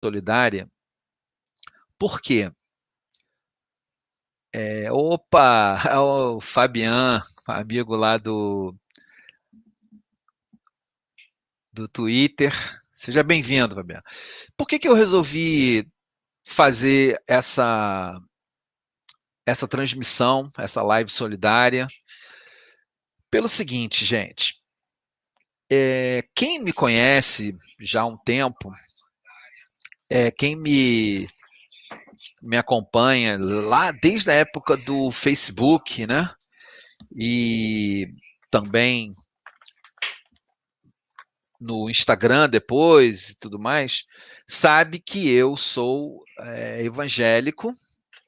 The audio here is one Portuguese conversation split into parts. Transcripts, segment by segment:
solidária. Por quê? Opa, é o Fabian, amigo lá do Twitter. Seja bem-vindo, Fabian. Por que eu resolvi fazer essa transmissão, essa live solidária? Pelo seguinte, gente, quem me conhece já há um tempo, quem me acompanha lá desde a época do Facebook, né? E também no Instagram depois e tudo mais, sabe que eu sou evangélico,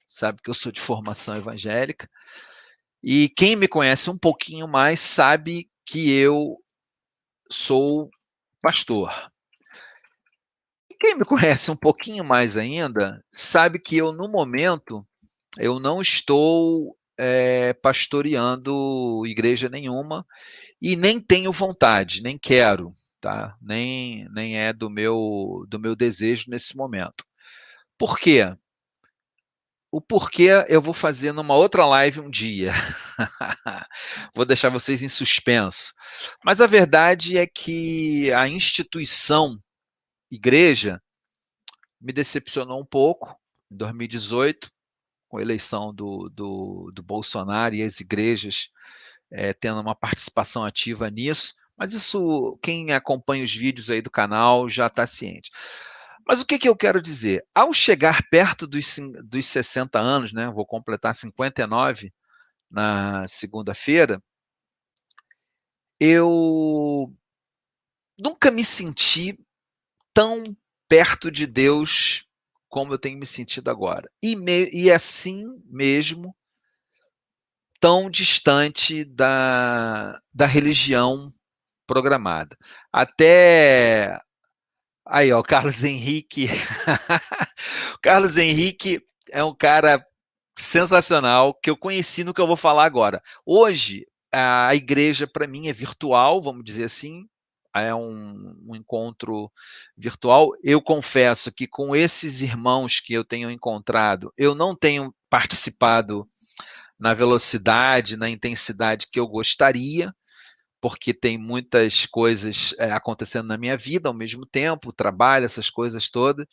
sabe que eu sou de formação evangélica, e quem me conhece um pouquinho mais sabe que eu sou pastor. E quem me conhece um pouquinho mais ainda sabe que eu, no momento, eu não estou pastoreando igreja nenhuma e nem tenho vontade, nem quero, tá? Nem é do meu desejo nesse momento. Por quê? O porquê eu vou fazer numa outra live um dia. Vou deixar vocês em suspenso. Mas a verdade é que a instituição igreja me decepcionou um pouco em 2018, com a eleição do Bolsonaro e as igrejas tendo uma participação ativa nisso. Mas isso, quem acompanha os vídeos aí do canal já está ciente. Mas o que eu quero dizer? Ao chegar perto dos 60 anos, né, vou completar 59 na segunda-feira, eu nunca me senti tão perto de Deus como eu tenho me sentido agora. E assim mesmo, tão distante da religião programada. Até aí, ó, o Carlos Henrique. O Carlos Henrique é um cara sensacional que eu conheci no que eu vou falar agora. Hoje, a igreja, para mim, é virtual, vamos dizer assim, é um encontro virtual. Eu confesso que com esses irmãos que eu tenho encontrado, eu não tenho participado na velocidade, na intensidade que eu gostaria, porque tem muitas coisas acontecendo na minha vida ao mesmo tempo, trabalho, essas coisas todas.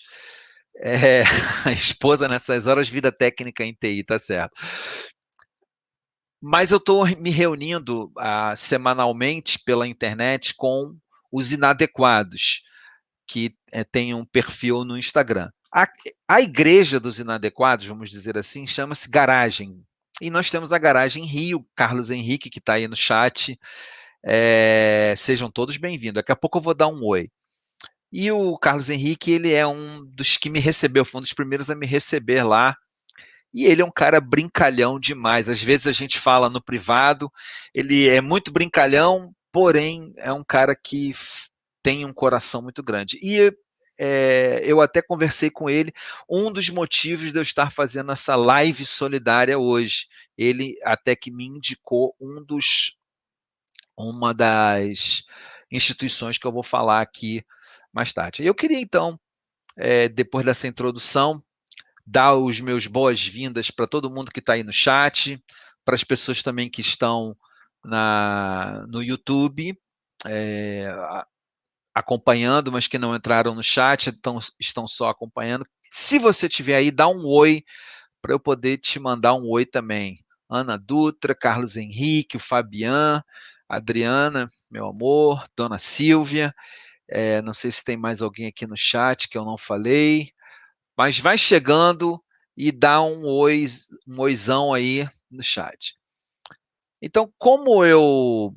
É, a esposa nessas horas, vida técnica em TI, tá certo. Mas eu estou me reunindo semanalmente pela internet com os inadequados, que têm um perfil no Instagram. A igreja dos inadequados, vamos dizer assim, chama-se Garagem. E nós temos a Garagem Rio, Carlos Henrique, que está aí no chat. Sejam todos bem-vindos. Daqui a pouco eu vou dar um oi. E o Carlos Henrique, ele é um dos que me recebeu, foi um dos primeiros a me receber lá. E ele é um cara brincalhão demais. Às vezes a gente fala no privado, ele é muito brincalhão, porém é um cara que tem um coração muito grande. E eu até conversei com ele, um dos motivos de eu estar fazendo essa live solidária hoje. Ele até que me indicou uma das instituições que eu vou falar aqui mais tarde. Eu queria, então, depois dessa introdução, dar os meus boas-vindas para todo mundo que está aí no chat, para as pessoas também que estão no YouTube, acompanhando, mas que não entraram no chat, estão só acompanhando. Se você tiver aí, dá um oi, para eu poder te mandar um oi também. Ana Dutra, Carlos Henrique, o Fabian, Adriana, meu amor, Dona Silvia, não sei se tem mais alguém aqui no chat que eu não falei, mas vai chegando e dá um oizão aí no chat. Então, como eu...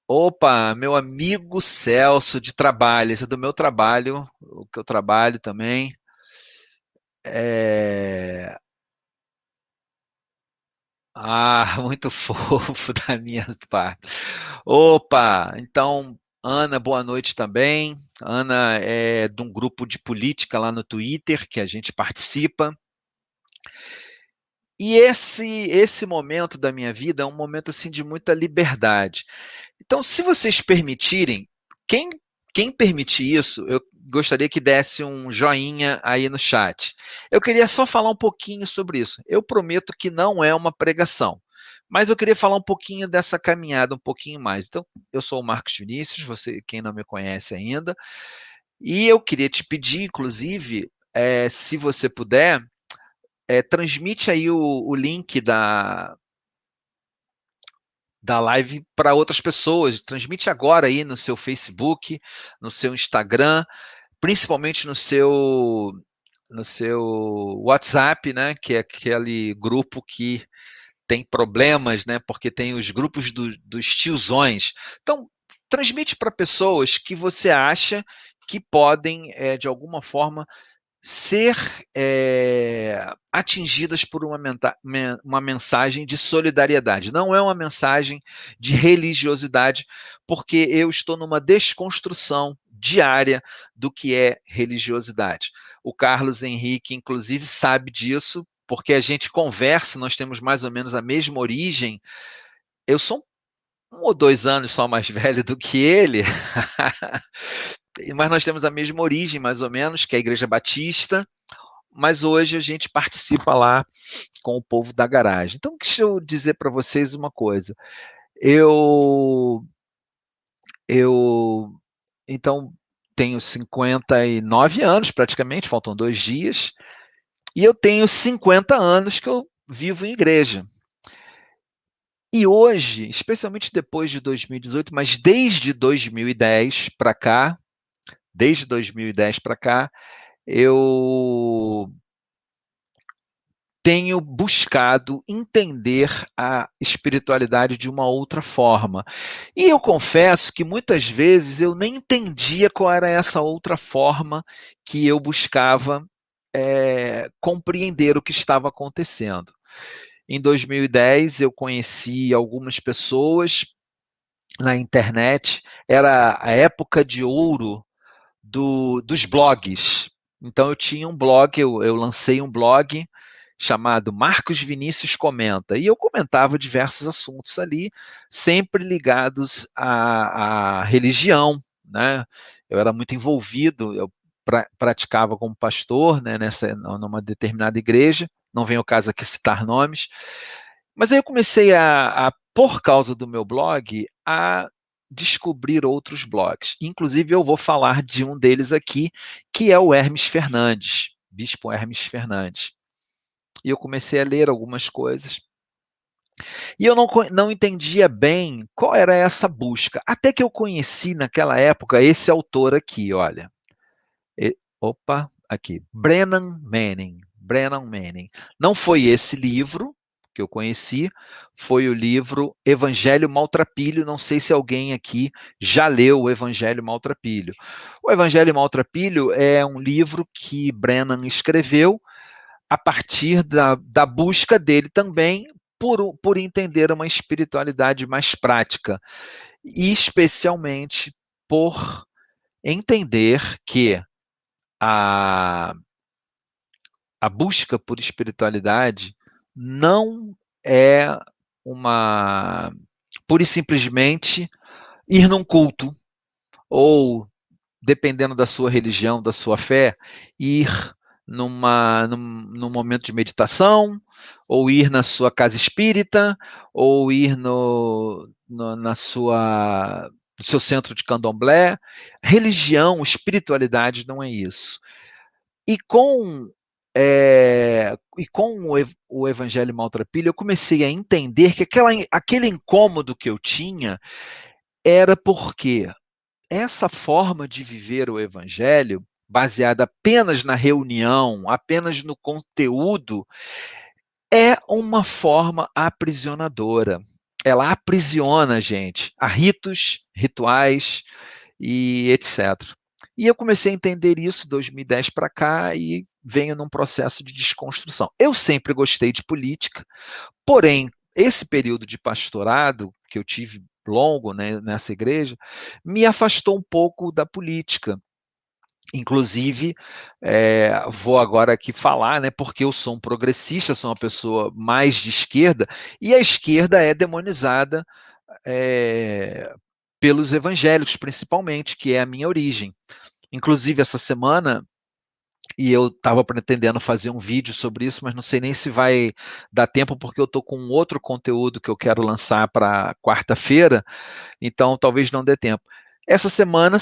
Opa, meu amigo Celso de trabalho, esse é do meu trabalho, o que eu trabalho também. Muito fofo da minha parte. Opa, então, Ana, boa noite também. Ana é de um grupo de política lá no Twitter que a gente participa. E esse momento da minha vida é um momento assim de muita liberdade. Então, se vocês permitirem, quem Quem permitir isso, eu gostaria que desse um joinha aí no chat. Eu queria só falar um pouquinho sobre isso. Eu prometo que não é uma pregação, mas eu queria falar um pouquinho dessa caminhada, um pouquinho mais. Então, eu sou o Marcos Vinícius, você, quem não me conhece ainda, e eu queria te pedir, inclusive, se você puder, transmite aí o link da live para outras pessoas. Transmite agora aí no seu Facebook, no seu Instagram, principalmente no seu WhatsApp, né? Que é aquele grupo que tem problemas, né? Porque tem os grupos dos tiozões. Então, transmite para pessoas que você acha que podem, de alguma forma, ser atingidas por uma mensagem de solidariedade. Não é uma mensagem de religiosidade, porque eu estou numa desconstrução diária do que é religiosidade. O Carlos Henrique, inclusive, sabe disso, porque a gente conversa, nós temos mais ou menos a mesma origem. Eu sou 1 ou 2 anos só mais velho do que ele, mas nós temos a mesma origem, mais ou menos, que é a Igreja Batista, mas hoje a gente participa lá com o povo da garagem. Então, deixa eu dizer para vocês uma coisa. Eu, eu, então, tenho 59 anos, praticamente, faltam 2 dias, e eu tenho 50 anos que eu vivo em igreja. E hoje, especialmente depois de 2018, mas desde 2010 para cá, eu tenho buscado entender a espiritualidade de uma outra forma. E eu confesso que muitas vezes eu nem entendia qual era essa outra forma que eu buscava compreender o que estava acontecendo. Em 2010, eu conheci algumas pessoas na internet, era a época de ouro dos blogs. Então eu tinha um blog, eu lancei um blog chamado Marcos Vinícius Comenta, e eu comentava diversos assuntos ali, sempre ligados à religião, né? Eu era muito envolvido, eu praticava como pastor, né, numa determinada igreja, não vem ao caso aqui citar nomes, mas aí eu comecei por causa do meu blog, a descobrir outros blogs. Inclusive, eu vou falar de um deles aqui, que é o Hermes Fernandes, Bispo Hermes Fernandes. E eu comecei a ler algumas coisas. E eu não entendia bem qual era essa busca. Até que eu conheci naquela época esse autor aqui, olha. Opa, aqui. Brennan Manning. Brennan Manning. Não foi esse livro que eu conheci, foi o livro Evangelho Maltrapilho. Não sei se alguém aqui já leu o Evangelho Maltrapilho. O Evangelho Maltrapilho é um livro que Brennan escreveu a partir da busca dele também por entender uma espiritualidade mais prática, e especialmente por entender que a, a busca por espiritualidade não é uma pura e simplesmente ir num culto, ou, dependendo da sua religião, da sua fé, ir num momento de meditação, ou ir na sua casa espírita, ou ir no seu centro de candomblé. Religião, espiritualidade não é isso. E com o Evangelho Maltrapilho, eu comecei a entender que aquele incômodo que eu tinha era porque essa forma de viver o Evangelho, baseada apenas na reunião, apenas no conteúdo, é uma forma aprisionadora. Ela aprisiona a gente a ritos, rituais e etc. E eu comecei a entender isso de 2010 para cá e venho num processo de desconstrução. Eu sempre gostei de política, porém, esse período de pastorado que eu tive longo, né, nessa igreja, me afastou um pouco da política. Inclusive, vou agora aqui falar, né, porque eu sou um progressista, sou uma pessoa mais de esquerda, e a esquerda é demonizada é, pelos evangélicos, principalmente, que é a minha origem. Inclusive, essa semana, e eu estava pretendendo fazer um vídeo sobre isso, mas não sei nem se vai dar tempo, porque eu estou com outro conteúdo que eu quero lançar para quarta-feira, então talvez não dê tempo. Essa semana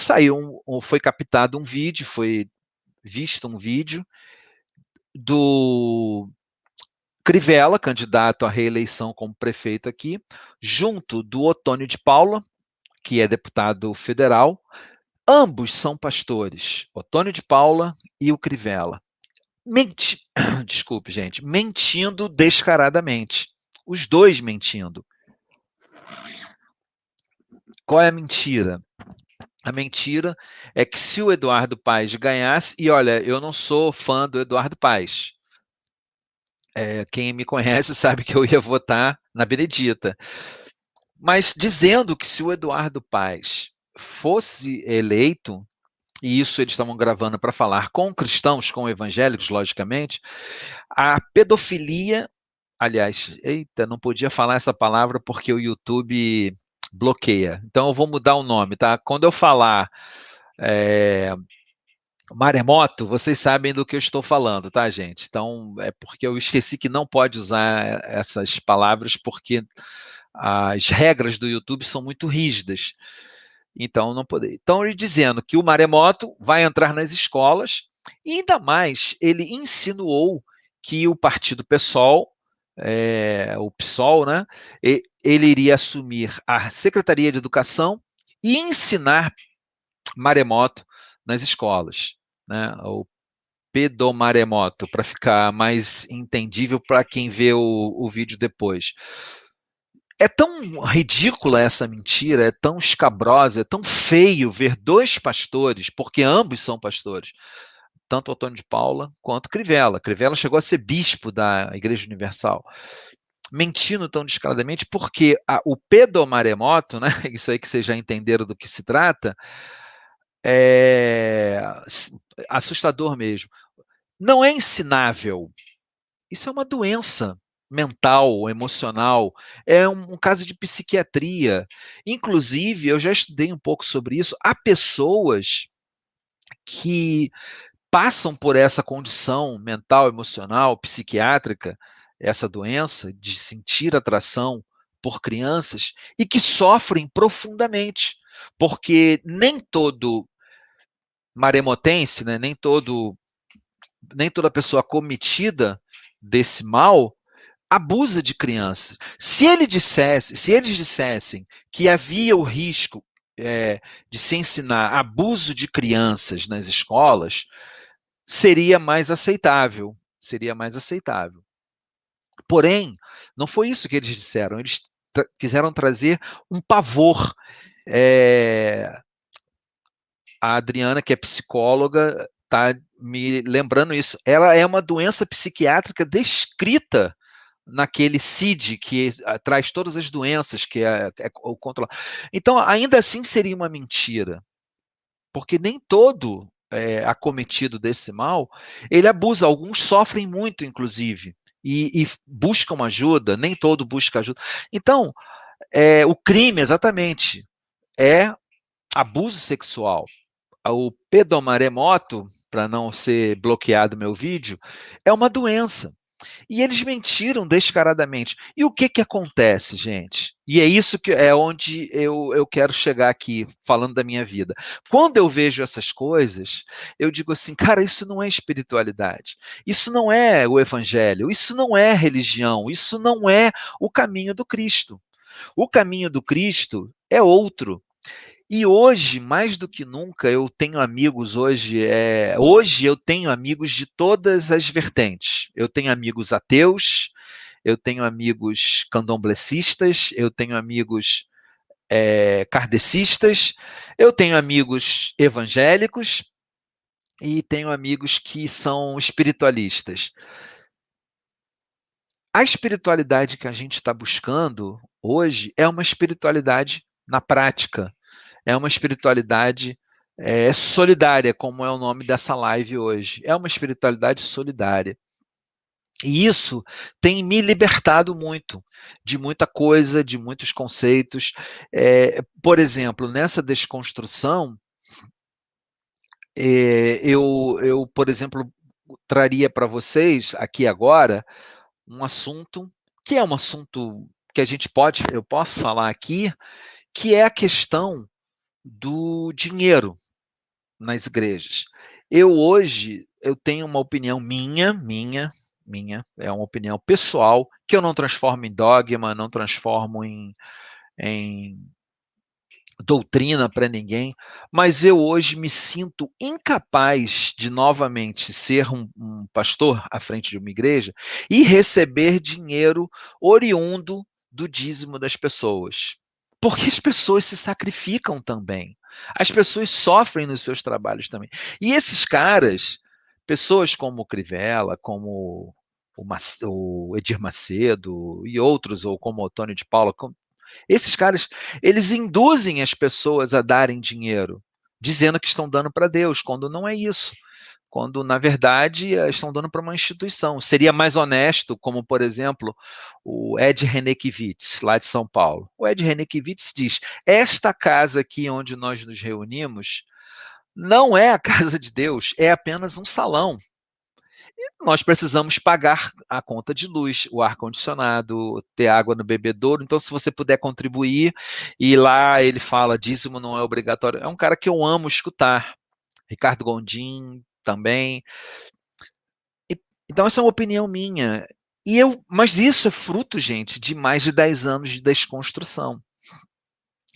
foi captado um vídeo, foi visto um vídeo do Crivella, candidato à reeleição como prefeito aqui, junto do Otônio de Paula, que é deputado federal. Ambos são pastores, Otônio de Paula e o Crivella. Desculpe, gente, mentindo descaradamente. Os dois mentindo. Qual é a mentira? A mentira é que se o Eduardo Paes ganhasse, e olha, eu não sou fã do Eduardo Paes. Quem me conhece sabe que eu ia votar na Benedita. Mas dizendo que se o Eduardo Paes fosse eleito, e isso eles estavam gravando para falar com cristãos, com evangélicos, logicamente, a pedofilia, aliás, eita, não podia falar essa palavra porque o YouTube bloqueia. Então eu vou mudar o nome, tá? Quando eu falar maremoto, vocês sabem do que eu estou falando, tá, gente? Então é porque eu esqueci que não pode usar essas palavras porque as regras do YouTube são muito rígidas. Então, não poder. Então, ele dizendo que o maremoto vai entrar nas escolas, e ainda mais, ele insinuou que o partido PSOL, o PSOL, né, ele iria assumir a Secretaria de Educação e ensinar maremoto nas escolas, né, o pedomaremoto, para ficar mais entendível para quem vê o vídeo depois. É tão ridícula essa mentira, é tão escabrosa, é tão feio ver dois pastores, porque ambos são pastores, tanto Antônio de Paula quanto Crivella. Crivella chegou a ser bispo da Igreja Universal. Mentindo tão descaradamente, porque o pedomaremoto, né, isso aí que vocês já entenderam do que se trata, é assustador mesmo. Não é ensinável. Isso é uma doença mental, emocional, é um caso de psiquiatria. Inclusive, eu já estudei um pouco sobre isso. Há pessoas que passam por essa condição mental, emocional, psiquiátrica, essa doença de sentir atração por crianças e que sofrem profundamente, porque nem todo maremotense, né, nem toda pessoa cometida desse mal abusa de crianças. Se eles dissessem que havia o risco de se ensinar abuso de crianças nas escolas, seria mais aceitável. Seria mais aceitável. Porém, não foi isso que eles disseram. Eles quiseram trazer um pavor. A Adriana, que é psicóloga, está me lembrando isso. Ela é uma doença psiquiátrica descrita naquele CID que traz todas as doenças, que é o controle. Então, ainda assim seria uma mentira, porque nem todo acometido desse mal, ele abusa, alguns sofrem muito, inclusive, e buscam ajuda, nem todo busca ajuda. Então, o crime, exatamente, é abuso sexual. O pedomaremoto, para não ser bloqueado meu vídeo, é uma doença. E eles mentiram descaradamente. E o que que acontece, gente? E é isso que é onde eu quero chegar aqui, falando da minha vida. Quando eu vejo essas coisas, eu digo assim, cara, isso não é espiritualidade. Isso não é o evangelho. Isso não é religião. Isso não é o caminho do Cristo. O caminho do Cristo é outro. E hoje, mais do que nunca, eu tenho amigos hoje eu tenho amigos de todas as vertentes. Eu tenho amigos ateus, eu tenho amigos candomblecistas, eu tenho amigos kardecistas, eu tenho amigos evangélicos e tenho amigos que são espiritualistas. A espiritualidade que a gente está buscando hoje é uma espiritualidade na prática, é uma espiritualidade solidária, como é o nome dessa live hoje. É uma espiritualidade solidária. E isso tem me libertado muito, de muita coisa, de muitos conceitos. Por exemplo, nessa desconstrução, por exemplo, traria para vocês, aqui agora, um assunto, que é um assunto que eu posso falar aqui, que é a questão do dinheiro nas igrejas. Eu tenho uma opinião minha, é uma opinião pessoal, que eu não transformo em dogma, não transformo em doutrina para ninguém, mas eu hoje me sinto incapaz de novamente ser um pastor à frente de uma igreja e receber dinheiro oriundo do dízimo das pessoas. Porque as pessoas se sacrificam também. As pessoas sofrem nos seus trabalhos também. E esses caras, pessoas como o Crivella, como o Edir Macedo e outros, ou como o Tony de Paula, esses caras, eles induzem as pessoas a darem dinheiro, dizendo que estão dando para Deus, quando não é isso. Quando, na verdade, estão dando para uma instituição. Seria mais honesto, como, por exemplo, o Ed Renekiewicz, lá de São Paulo. O Ed Renekiewicz diz: esta casa aqui onde nós nos reunimos não é a casa de Deus, é apenas um salão. Nós precisamos pagar a conta de luz, o ar-condicionado, ter água no bebedouro. Então, se você puder contribuir, e lá ele fala, dízimo não é obrigatório. É um cara que eu amo escutar. Ricardo Gondim também. Então, essa é uma opinião minha. Mas isso é fruto, gente, de mais de 10 anos de desconstrução.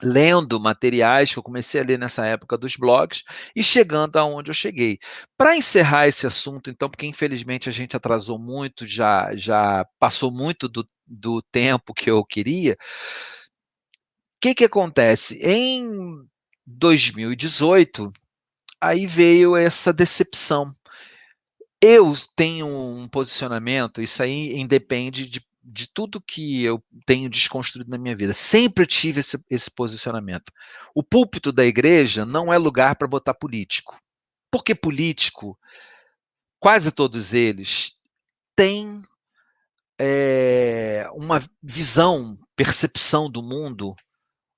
Lendo materiais que eu comecei a ler nessa época dos blogs e chegando aonde eu cheguei. Para encerrar esse assunto, então, porque infelizmente a gente atrasou muito, já passou muito do tempo que eu queria, o que acontece? Em 2018, aí veio essa decepção. Eu tenho um posicionamento, isso aí independe de tudo que eu tenho desconstruído na minha vida. Sempre tive esse posicionamento. O púlpito da igreja não é lugar para botar político. Porque político, quase todos eles, têm uma visão, percepção do mundo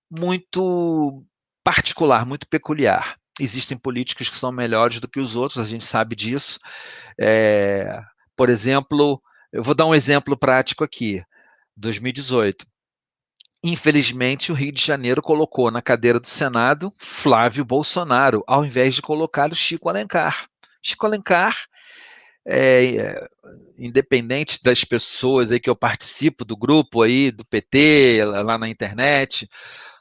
muito particular, muito peculiar. Existem políticos que são melhores do que os outros, a gente sabe disso. É, por exemplo, eu vou dar um exemplo prático aqui. 2018. Infelizmente, o Rio de Janeiro colocou na cadeira do Senado Flávio Bolsonaro, ao invés de colocar o Chico Alencar. Chico Alencar, independente das pessoas aí que eu participo do grupo aí do PT lá na internet,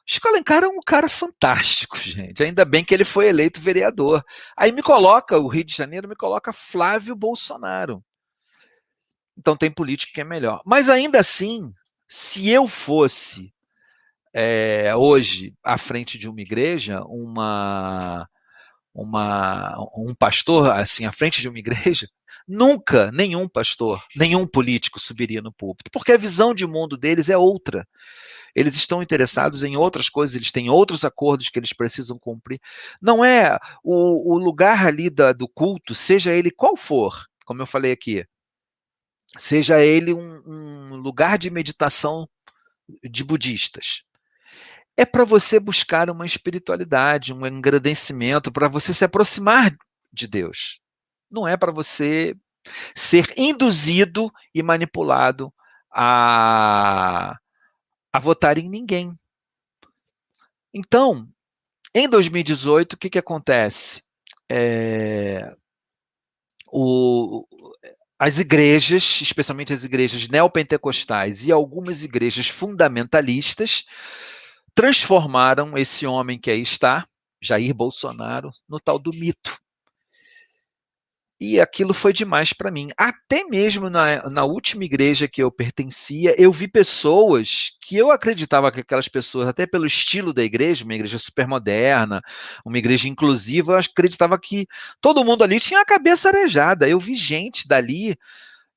Chico Alencar é um cara fantástico, gente. Ainda bem que ele foi eleito vereador. Aí o Rio de Janeiro me coloca Flávio Bolsonaro. Então tem político que é melhor. Mas ainda assim, se eu fosse hoje à frente de uma igreja, um pastor assim à frente de uma igreja, nunca nenhum pastor, nenhum político subiria no púlpito, porque a visão de mundo deles é outra. Eles estão interessados em outras coisas, eles têm outros acordos que eles precisam cumprir. Não é o lugar ali do culto, seja ele qual for, como eu falei aqui, seja ele um lugar de meditação de budistas. É para você buscar uma espiritualidade, um engrandecimento, para você se aproximar de Deus. Não é para você ser induzido e manipulado a votar em ninguém. Então, em 2018, o que acontece? O, as igrejas, especialmente as igrejas neopentecostais e algumas igrejas fundamentalistas, transformaram esse homem que aí está, Jair Bolsonaro, no tal do mito. E aquilo foi demais para mim. Até mesmo na última igreja que eu pertencia, eu vi pessoas que eu acreditava que aquelas pessoas, até pelo estilo da igreja, uma igreja super moderna, uma igreja inclusiva, eu acreditava que todo mundo ali tinha a cabeça arejada. Eu vi gente dali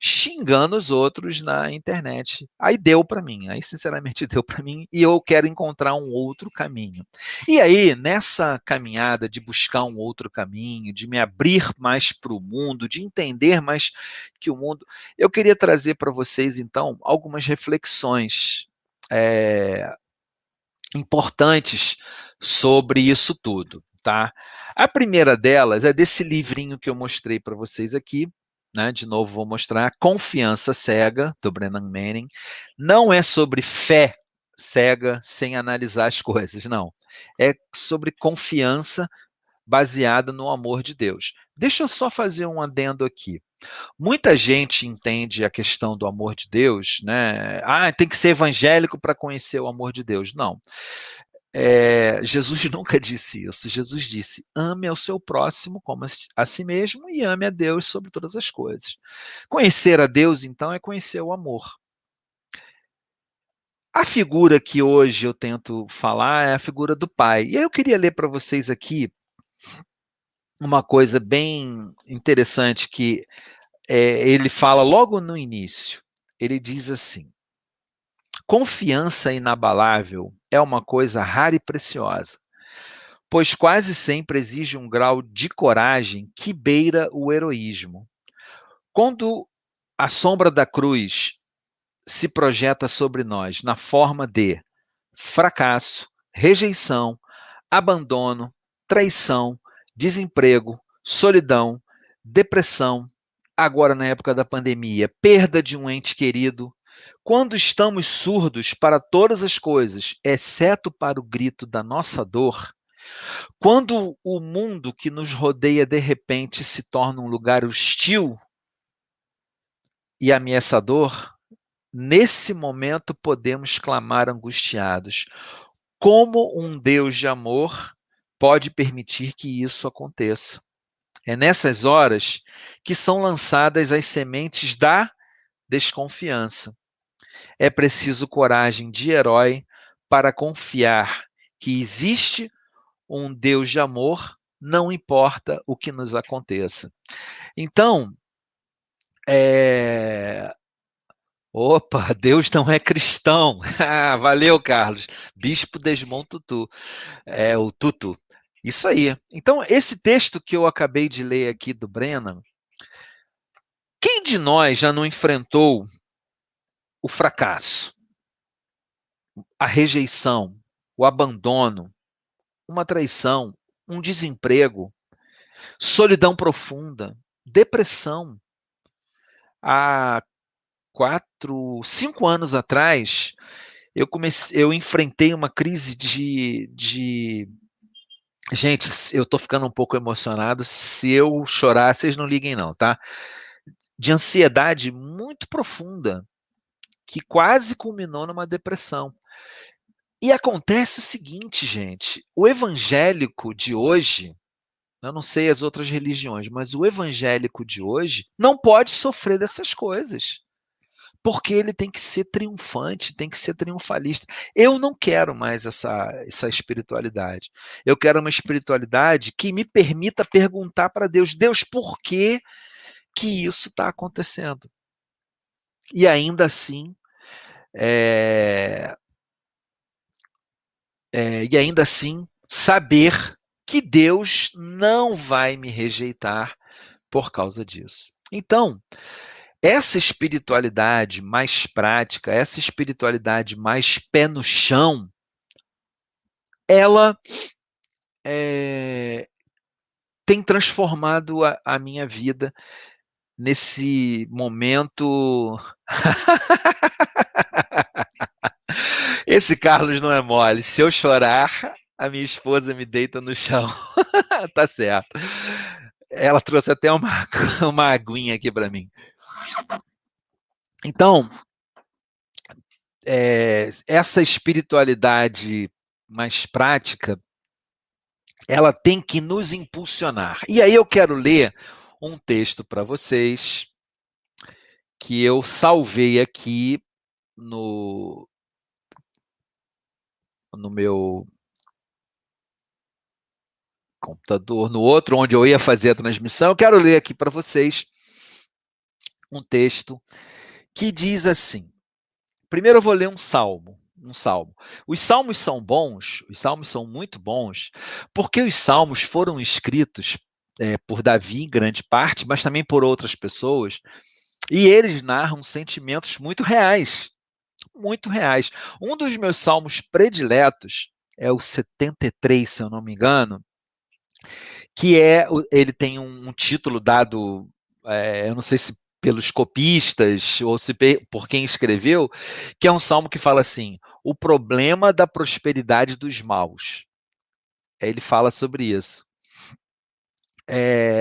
xingando os outros na internet. Aí deu para mim, aí sinceramente deu para mim, e eu quero encontrar um outro caminho. E aí, nessa caminhada de buscar um outro caminho, de me abrir mais para o mundo, de entender mais que o mundo, eu queria trazer para vocês, então, algumas reflexões importantes sobre isso tudo, tá? A primeira delas é desse livrinho que eu mostrei para vocês aqui, né? De novo vou mostrar, Confiança Cega, do Brennan Manning. Não é sobre fé cega sem analisar as coisas, não. É sobre confiança baseada no amor de Deus. Deixa eu só fazer um adendo aqui. Muita gente entende a questão do amor de Deus, né? Ah, tem que ser evangélico para conhecer o amor de Deus. Não. Jesus nunca disse isso. Jesus disse: ame ao seu próximo como a si mesmo e ame a Deus sobre todas as coisas. Conhecer a Deus, então, é conhecer o amor. A figura que hoje eu tento falar é a figura do pai. E aí eu queria ler para vocês aqui uma coisa bem interessante que ele fala logo no início. Ele diz assim: confiança inabalável é uma coisa rara e preciosa, pois quase sempre exige um grau de coragem que beira o heroísmo. Quando a sombra da cruz se projeta sobre nós na forma de fracasso, rejeição, abandono, traição, desemprego, solidão, depressão, agora na época da pandemia, perda de um ente querido, quando estamos surdos para todas as coisas, exceto para o grito da nossa dor, quando o mundo que nos rodeia de repente se torna um lugar hostil e ameaçador, nesse momento podemos clamar angustiados: como um Deus de amor pode permitir que isso aconteça? É nessas horas que são lançadas as sementes da desconfiança. É preciso coragem de herói para confiar que existe um Deus de amor, não importa o que nos aconteça. Então, opa, Deus não é cristão. Valeu, Carlos. Bispo Desmond Tutu. O Tutu. Isso aí. Então, esse texto que eu acabei de ler aqui do Brennan, quem de nós já não enfrentou o fracasso, a rejeição, o abandono, uma traição, um desemprego, solidão profunda, depressão? Há 5 anos atrás, eu enfrentei uma crise de. Gente, eu tô ficando um pouco emocionado. Se eu chorar, vocês não liguem, não, tá? De ansiedade muito profunda, que quase culminou numa depressão. E acontece o seguinte, gente: o evangélico de hoje, eu não sei as outras religiões, mas o evangélico de hoje não pode sofrer dessas coisas. Porque ele tem que ser triunfante, tem que ser triunfalista. Eu não quero mais essa espiritualidade. Eu quero uma espiritualidade que me permita perguntar para Deus: Deus, por que isso está acontecendo? E ainda assim, saber que Deus não vai me rejeitar por causa disso. Então, essa espiritualidade mais prática, essa espiritualidade mais pé no chão, ela tem transformado a minha vida nesse momento. Esse Carlos não é mole. Se eu chorar, a minha esposa me deita no chão. Tá certo. Ela trouxe até uma aguinha aqui para mim. Então, essa espiritualidade mais prática, ela tem que nos impulsionar. E aí eu quero ler um texto para vocês que eu salvei aqui no meu computador, no outro onde eu ia fazer a transmissão. Eu quero ler aqui para vocês um texto que diz assim. Primeiro eu vou ler um salmo. Os salmos são bons, os salmos são muito bons, porque os salmos foram escritos por Davi em grande parte, mas também por outras pessoas, e eles narram sentimentos muito reais, muito reais. Um dos meus salmos prediletos é o 73, se eu não me engano, que ele tem um título dado, eu não sei se pelos copistas ou se por quem escreveu, que é um salmo que fala assim: o problema da prosperidade dos maus. Ele fala sobre isso.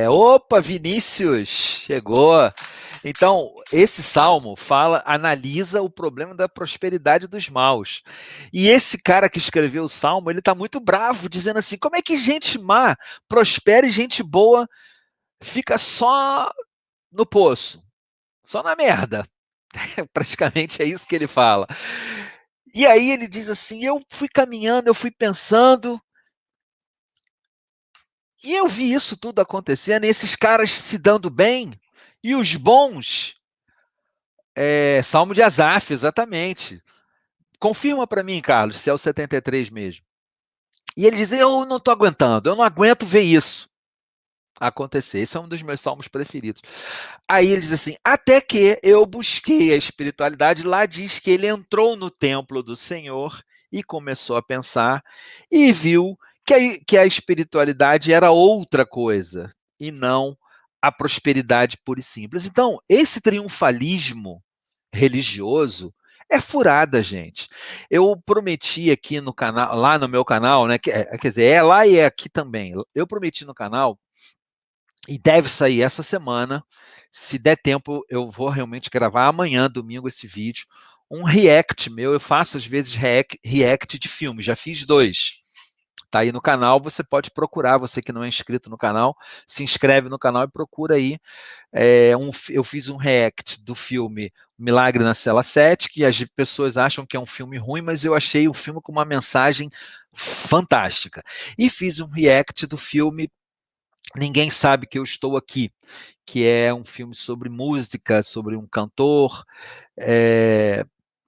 Opa, Vinícius, chegou. Então, esse salmo analisa o problema da prosperidade dos maus. E esse cara que escreveu o salmo, ele está muito bravo, dizendo assim: como é que gente má prospera e gente boa fica só no poço, só na merda? Praticamente é isso que ele fala. E aí ele diz assim: eu fui caminhando, eu fui pensando, e eu vi isso tudo acontecendo, esses caras se dando bem, e os bons. Salmo de Asaf, exatamente. Confirma para mim, Carlos, se é o 73 mesmo. E ele diz: eu não estou aguentando, eu não aguento ver isso acontecer. Esse é um dos meus salmos preferidos. Aí ele diz assim: até que eu busquei a espiritualidade, lá diz que ele entrou no templo do Senhor e começou a pensar e viu que a espiritualidade era outra coisa e não a prosperidade pura e simples. Então, esse triunfalismo religioso é furada, gente. Eu prometi aqui no canal, lá no meu canal, né? Quer dizer, é lá e é aqui também. Eu prometi no canal e deve sair essa semana. Se der tempo, eu vou realmente gravar amanhã, domingo, esse vídeo. Um react meu, eu faço às vezes react de filme, já fiz 2. Tá aí no canal, você pode procurar, você que não é inscrito no canal, se inscreve no canal e procura aí. Eu fiz um react do filme Milagre na Cela 7, que as pessoas acham que é um filme ruim, mas eu achei o filme com uma mensagem fantástica. E fiz um react do filme Ninguém Sabe Que Eu Estou Aqui, que é um filme sobre música, sobre um cantor.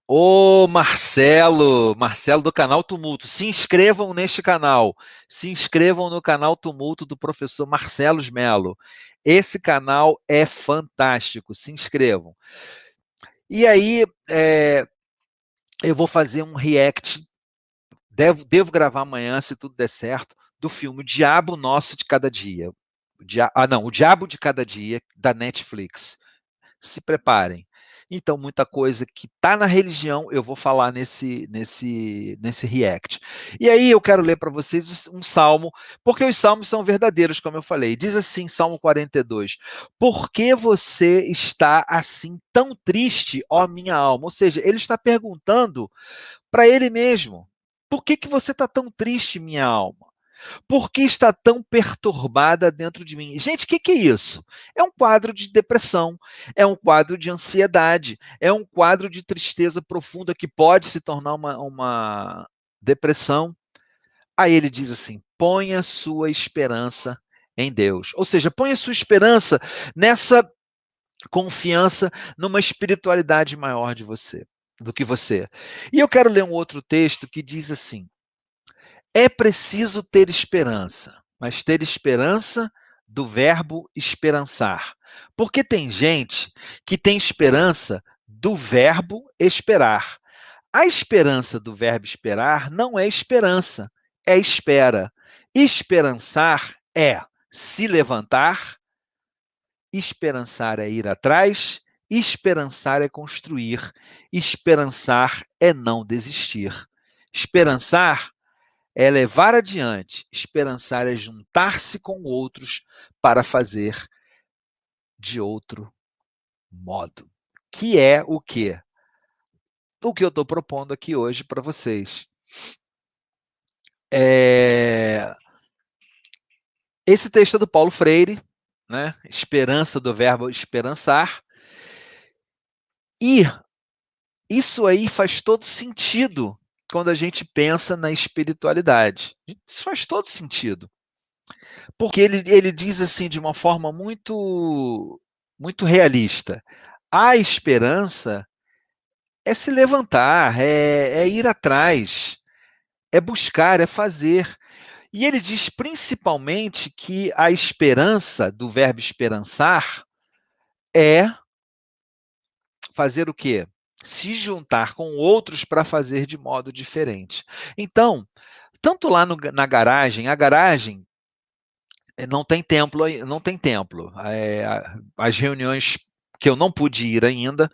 Ô Marcelo do canal Tumulto, se inscrevam neste canal, se inscrevam no canal Tumulto do professor Marcelo Melo. Esse canal é fantástico, se inscrevam. E aí, eu vou fazer um react, devo gravar amanhã, se tudo der certo, do filme O Diabo Nosso de Cada Dia. O Diabo de Cada Dia, da Netflix. Se preparem. Então, muita coisa que está na religião, eu vou falar nesse react. E aí eu quero ler para vocês um salmo, porque os salmos são verdadeiros, como eu falei. Diz assim, Salmo 42, por que você está assim tão triste, ó minha alma? Ou seja, ele está perguntando para ele mesmo, por que você está tão triste, minha alma? Por que está tão perturbada dentro de mim? Gente, o que é isso? É um quadro de depressão, é um quadro de ansiedade, é um quadro de tristeza profunda que pode se tornar uma depressão. Aí ele diz assim: ponha sua esperança em Deus. Ou seja, ponha sua esperança nessa confiança numa espiritualidade maior do que você. E eu quero ler um outro texto que diz assim: é preciso ter esperança, mas ter esperança do verbo esperançar. Porque tem gente que tem esperança do verbo esperar. A esperança do verbo esperar não é esperança, é espera. Esperançar é se levantar, esperançar é ir atrás, esperançar é construir, esperançar é não desistir. Esperançar é levar adiante, esperançar é juntar-se com outros para fazer de outro modo. Que é o quê? O que eu estou propondo aqui hoje para vocês. Esse texto é do Paulo Freire, né? Esperança do verbo esperançar. E isso aí faz todo sentido quando a gente pensa na espiritualidade. Isso faz todo sentido. Porque ele diz assim de uma forma muito realista. A esperança é se levantar, é ir atrás, é buscar, é fazer. E ele diz principalmente que a esperança, do verbo esperançar, é fazer o quê? Se juntar com outros para fazer de modo diferente. Então, tanto lá na garagem, a garagem não tem templo, não tem templo. As reuniões que eu não pude ir ainda,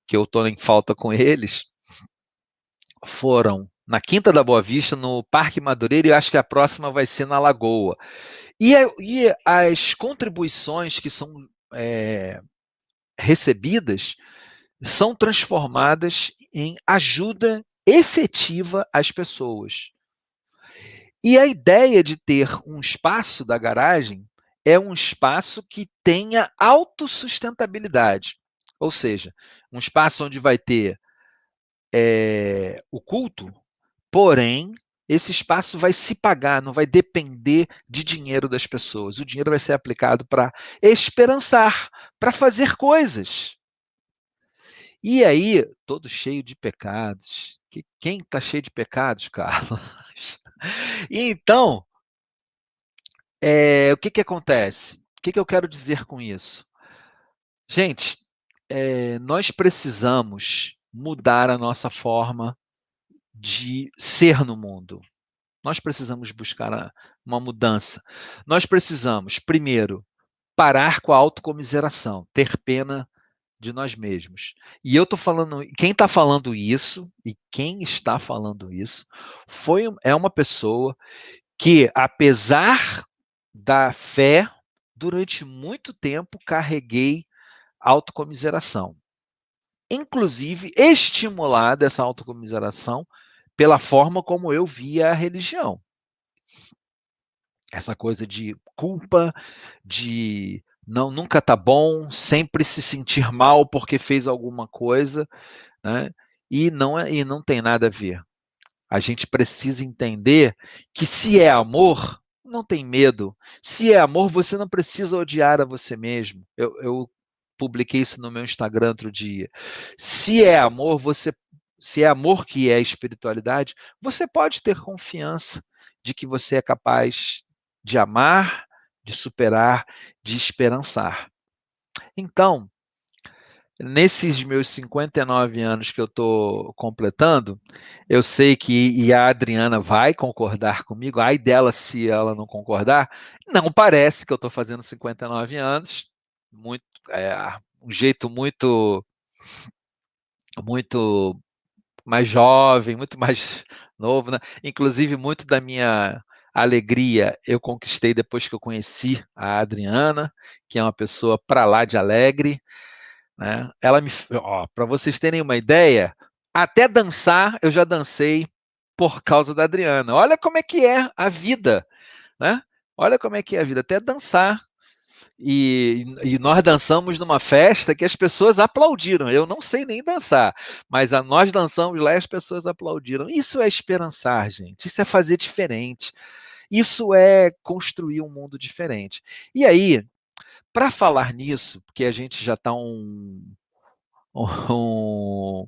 que eu estou em falta com eles, foram na Quinta da Boa Vista, no Parque Madureira, e eu acho que a próxima vai ser na Lagoa. E as contribuições que são recebidas são transformadas em ajuda efetiva às pessoas. E a ideia de ter um espaço da garagem é um espaço que tenha autossustentabilidade. Ou seja, um espaço onde vai ter o culto, porém, esse espaço vai se pagar, não vai depender de dinheiro das pessoas. O dinheiro vai ser aplicado para esperançar, para fazer coisas. E aí, todo cheio de pecados. Quem está cheio de pecados, Carlos? Então, o que acontece? O que eu quero dizer com isso? Gente, nós precisamos mudar a nossa forma de ser no mundo. Nós precisamos buscar uma mudança. Nós precisamos, primeiro, parar com a autocomiseração, ter pena de nós mesmos. E eu estou falando, quem está falando isso, e quem está falando isso, é uma pessoa que, apesar da fé, durante muito tempo carreguei autocomiseração. Inclusive, estimulada essa autocomiseração pela forma como eu via a religião. Essa coisa de culpa, de nunca tá bom, sempre se sentir mal porque fez alguma coisa, né? E não tem nada a ver. A gente precisa entender que se é amor, não tem medo. Se é amor, você não precisa odiar a você mesmo. Eu publiquei isso no meu Instagram outro dia. Se é amor, se é amor que é espiritualidade, você pode ter confiança de que você é capaz de amar, de superar, de esperançar. Então, nesses meus 59 anos que eu estou completando, eu sei que e a Adriana vai concordar comigo, ai dela se ela não concordar, não parece que eu estou fazendo 59 anos, muito, um jeito muito mais jovem, muito mais novo, né? Inclusive muito da minha alegria eu conquistei depois que eu conheci a Adriana, que é uma pessoa para lá de alegre, né? Ela para vocês terem uma ideia, até dançar eu já dancei por causa da Adriana. Olha como é que é a vida, né? Olha como é que é a vida, até dançar. E nós dançamos numa festa que as pessoas aplaudiram. Eu não sei nem dançar, mas nós dançamos lá e as pessoas aplaudiram. Isso é esperançar, gente. Isso é fazer diferente. Isso é construir um mundo diferente. E aí, para falar nisso, porque a gente já está um, um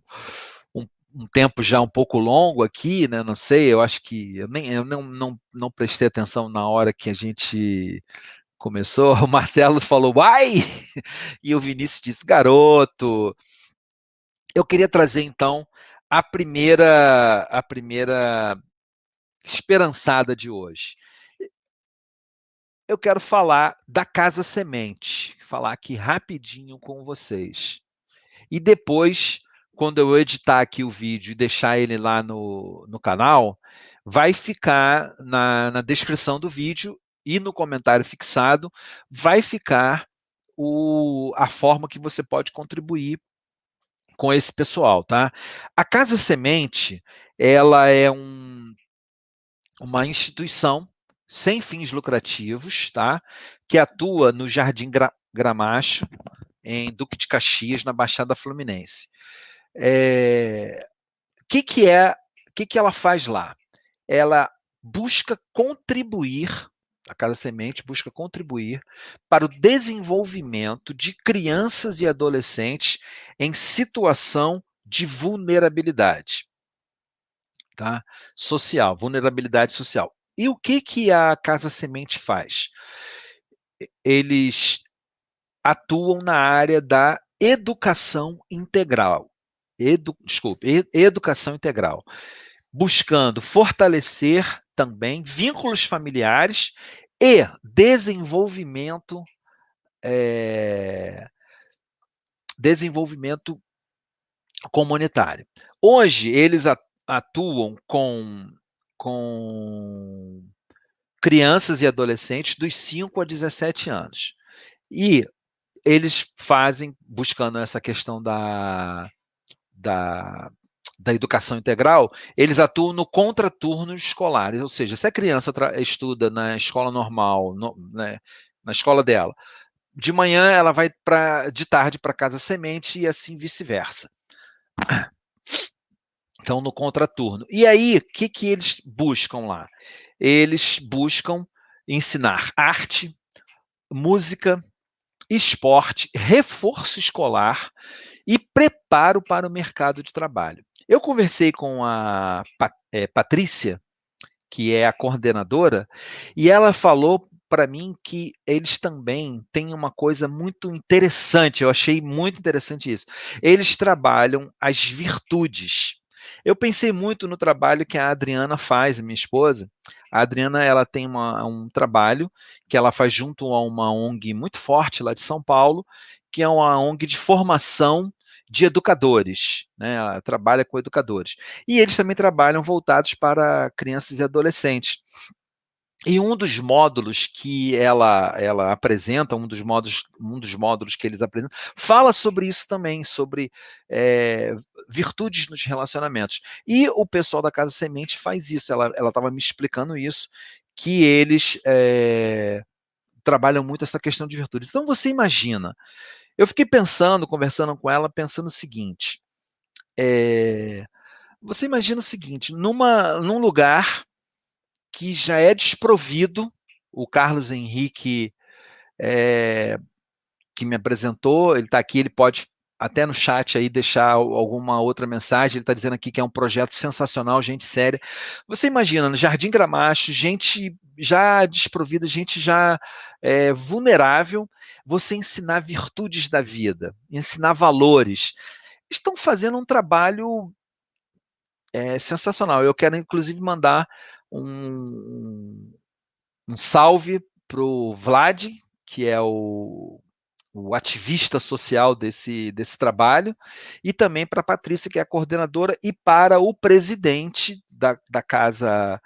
tempo já um pouco longo aqui, né? Não sei, eu acho que eu não prestei atenção na hora que a gente começou. O Marcelo falou, vai! E o Vinícius disse, garoto. Eu queria trazer então a primeira esperançada de hoje. Eu quero falar da Casa Semente, falar aqui rapidinho com vocês. E depois, quando eu editar aqui o vídeo e deixar ele lá no canal, vai ficar na descrição do vídeo e no comentário fixado, vai ficar a forma que você pode contribuir com esse pessoal, tá? A Casa Semente, ela é uma instituição sem fins lucrativos, tá? Que atua no Jardim Gramacho, em Duque de Caxias, na Baixada Fluminense. O que ela faz lá? Ela busca contribuir A Casa Semente busca contribuir para o desenvolvimento de crianças e adolescentes em situação de vulnerabilidade, tá? Social, vulnerabilidade social. E o que que a Casa Semente faz? Eles atuam na área da educação integral. Educação integral, buscando fortalecer também vínculos familiares e eh, desenvolvimento comunitário. Hoje, eles atuam com crianças e adolescentes dos 5 a 17 anos. E eles fazem, buscando essa questão da, da educação integral, eles atuam no contraturno escolar, ou seja, se a criança estuda na escola normal, né, na escola dela, de manhã ela vai de tarde para Casa Semente e assim vice-versa. Então, no contraturno. E aí, o que, que eles buscam lá? Eles buscam ensinar arte, música, esporte, reforço escolar e preparo para o mercado de trabalho. Eu conversei com a Patrícia, que é a coordenadora, e ela falou para mim que eles também têm uma coisa muito interessante, eu achei muito interessante isso. Eles trabalham as virtudes. Eu pensei muito no trabalho que a Adriana faz, minha esposa. A Adriana, ela tem um trabalho que ela faz junto a uma ONG muito forte lá de São Paulo, que é uma ONG de formação de educadores, né? Ela trabalha com educadores. E eles também trabalham voltados para crianças e adolescentes. E um dos módulos que ela apresenta, um dos módulos que eles apresentam, fala sobre isso também, sobre virtudes nos relacionamentos. E o pessoal da Casa Semente faz isso, ela estava me explicando isso, que eles trabalham muito essa questão de virtudes. Então você imagina, eu fiquei pensando, conversando com ela, pensando o seguinte, você imagina o seguinte, num lugar que já é desprovido, o Carlos Henrique, que me apresentou, ele está aqui, ele pode até no chat aí deixar alguma outra mensagem, ele está dizendo aqui que é um projeto sensacional, gente séria. Você imagina, no Jardim Gramacho, gente já desprovida, gente já vulnerável, você ensinar virtudes da vida, ensinar valores. Estão fazendo um trabalho sensacional. Eu quero, inclusive, mandar um salve para o Vlad, que é o ativista social desse trabalho, e também para a Patrícia, que é a coordenadora, e para o presidente da Casa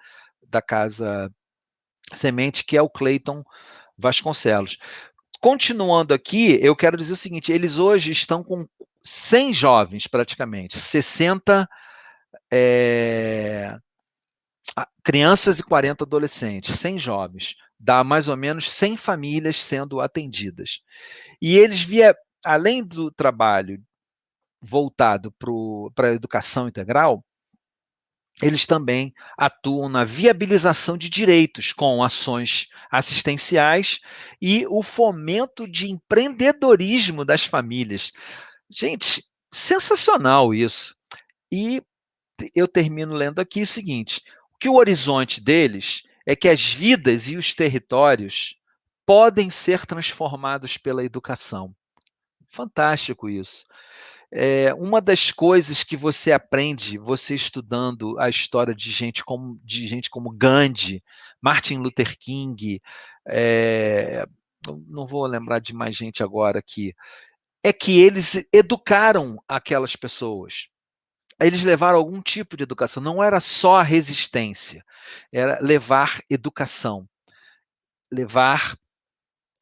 Semente, que é o Cleiton Vasconcelos. Continuando aqui, eu quero dizer o seguinte, eles hoje estão com 100 jovens, praticamente, 60 crianças e 40 adolescentes, 100 jovens, dá mais ou menos 100 famílias sendo atendidas. E eles além do trabalho voltado para a educação integral, eles também atuam na viabilização de direitos com ações assistenciais e o fomento de empreendedorismo das famílias. Gente, sensacional isso. E eu termino lendo aqui o seguinte, que o horizonte deles é que as vidas e os territórios podem ser transformados pela educação. Fantástico isso. Uma das coisas que você aprende, você estudando a história de gente como Gandhi, Martin Luther King, não vou lembrar de mais gente agora aqui, é que eles educaram aquelas pessoas. Eles levaram algum tipo de educação, não era só a resistência, era levar educação, levar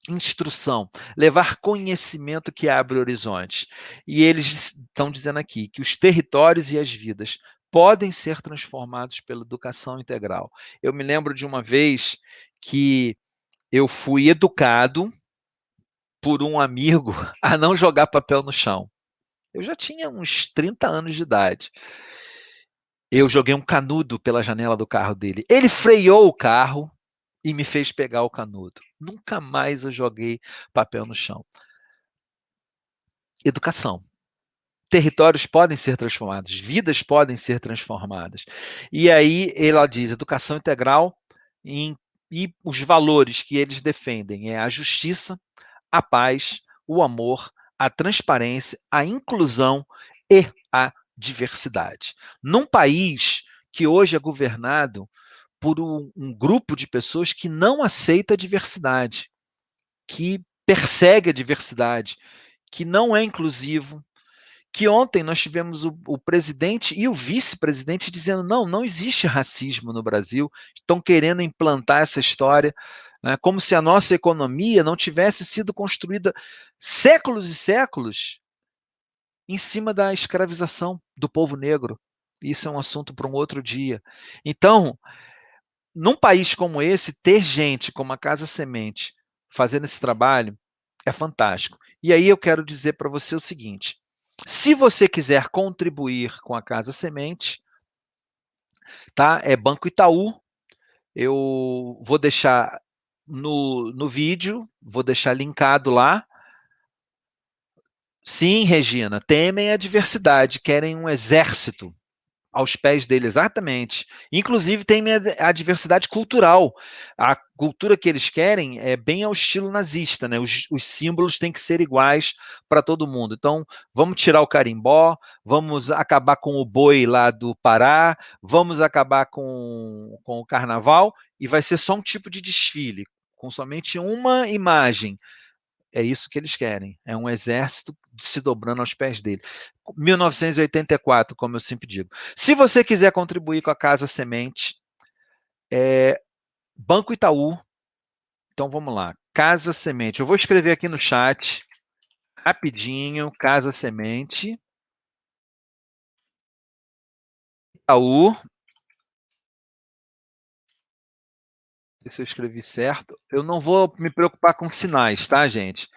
instrução, levar conhecimento que abre horizontes. E eles estão dizendo aqui que os territórios e as vidas podem ser transformados pela educação integral. Eu me lembro de uma vez que eu fui educado por um amigo a não jogar papel no chão. Eu já tinha uns 30 anos de idade. Eu joguei um canudo pela janela do carro dele. Ele freou o carro, e me fez pegar o canudo. Nunca mais eu joguei papel no chão. Educação. Territórios podem ser transformados, vidas podem ser transformadas. E aí ela diz, educação integral e os valores que eles defendem é a justiça, a paz, o amor, a transparência, a inclusão e a diversidade. Num país que hoje é governado por um grupo de pessoas que não aceita a diversidade, que persegue a diversidade, que não é inclusivo, que ontem nós tivemos o presidente e o vice-presidente dizendo não existe racismo no Brasil, estão querendo implantar essa história, né, como se a nossa economia não tivesse sido construída séculos e séculos em cima da escravização do povo negro. Isso é um assunto para um outro dia. Então, num país como esse, ter gente como a Casa Semente fazendo esse trabalho é fantástico. E aí eu quero dizer para você o seguinte: se você quiser contribuir com a Casa Semente, tá? É Banco Itaú. Eu vou deixar no vídeo, vou deixar linkado lá. Sim, Regina, temem a diversidade, querem um exército aos pés dele, exatamente. Inclusive tem a diversidade cultural. A cultura que eles querem é bem ao estilo nazista, né? Os símbolos têm que ser iguais para todo mundo. Então, vamos tirar o carimbó, vamos acabar com o boi lá do Pará, vamos acabar com o carnaval, e vai ser só um tipo de desfile, com somente uma imagem. É isso que eles querem. É um exército se dobrando aos pés dele. 1984, como eu sempre digo. Se você quiser contribuir com a Casa Semente, Banco Itaú. Então vamos lá. Casa Semente. Eu vou escrever aqui no chat, rapidinho, Casa Semente. Itaú. Não sei se eu escrevi certo. Eu não vou me preocupar com sinais, tá, gente?